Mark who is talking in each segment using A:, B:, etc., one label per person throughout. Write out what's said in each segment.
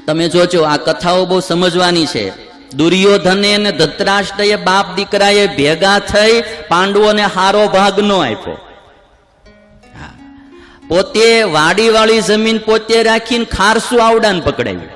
A: તમે જોજો આ કથાઓ બહુ સમજવાની છે. દુર્યોધને અને ધૃતરાષ્ટ્રએ બાપ દીકરાએ ભેગા થઈ પાંડવોને હારો ભાગ નો આપ્યો. પોતે વાડી વાળી જમીન પોતે રાખીને ખારસું આવડાને પકડાવ્યું.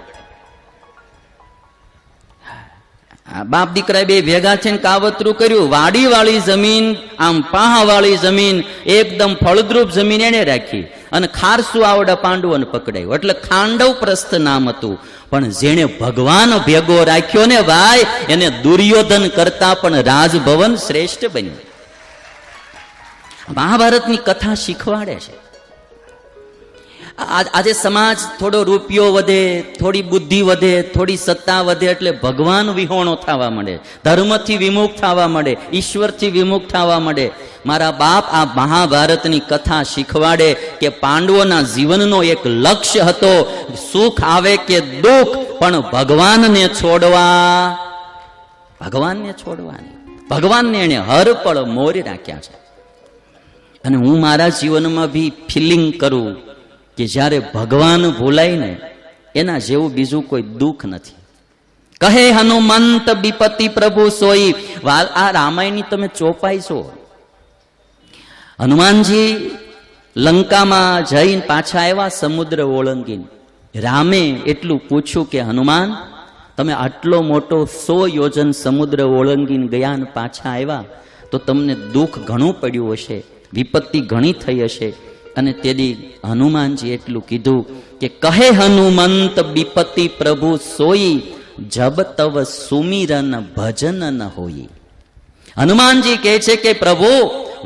A: બાપ દીકરા બે ભેગા થઈને કાવતરું કર્યું. વાડી વાળી જમીન, આમ પાહા વાળી જમીન, એકદમ ફળદ્રુપ જમીન એને રાખી અને ખારસું આવડા પાંડવોને પકડાયું. એટલે ખાંડવ પ્રસ્થ નામ હતું. પણ જેને ભગવાન ભેગો રાખ્યો ને ભાઈ, એને દુર્યોધન કરતા પણ રાજભવન શ્રેષ્ઠ બન્યું. મહાભારતની કથા શીખવાડે છે. આજે સમાજ થોડો રૂપિયો વધે, થોડી બુદ્ધિ વધે, થોડી સત્તા વધે એટલે ભગવાન વિહોણો થવા માંડે, ધર્મથી વિમુખ થવા માંડે, ઈશ્વરથી વિમુખ થવા માંડે. મારા બાપ આ મહાભારતની કથા શીખવાડે કે પાંડવોના જીવનનો એક લક્ષ્ય હતો, સુખ આવે કે દુઃખ પણ ભગવાનને છોડવાની. ભગવાનને એને હર પળ મોરી રાખ્યા છે. અને હું મારા જીવનમાં બી ફિલિંગ કરું કે જ્યારે ભગવાન ભૂલાય ને એના જેવું બીજું કોઈ દુઃખ નથી. કહે હનુમંત વિપત્તિ પ્રભુ સોઈ. આ રામાયણની તમે ચોપાઈ છો. હનુમાનજી લંકામાં જઈને પાછા આવ્યા સમુદ્ર ઓળંગીને. રામે એટલું પૂછ્યું કે હનુમાન, તમે આટલો મોટો 100 યોજન સમુદ્ર ઓળંગીને ગયા ને પાછા આવ્યા તો તમને દુઃખ ઘણું પડ્યું હશે, વિપત્તિ ઘણી થઈ હશે. અને તેથી હનુમાનજી એટલું કીધું કે કહે હનુમંત વિપત્તિ પ્રભુ સોઈ, જબ તવ સુમિરન ભજન ન હોઈ. હનુમાનજી કહે છે કે પ્રભુ,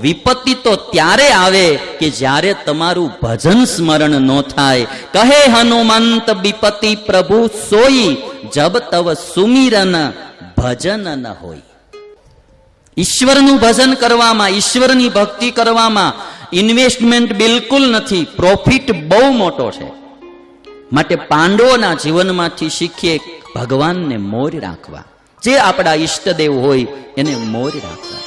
A: વિપત્તિ તો ત્યારે આવે કે જ્યારે તમારું ભજન સ્મરણ ન થાય. કહે હનુમંત વિપત્તિ પ્રભુ સોઈ, જબ તવ સુમિરન ભજન ન હોય. ઈશ્વરનું ભજન કરવામાં, ઈશ્વરની ભક્તિ કરવામાં ઇન્વેસ્ટમેન્ટ બિલકુલ નથી, પ્રોફિટ બહુ મોટો છે. માટે પાંડવોના જીવનમાંથી શીખીએ ભગવાનને મોર રાખવા. જે આપણા ઈષ્ટદેવ હોય એને મોર રાખવા.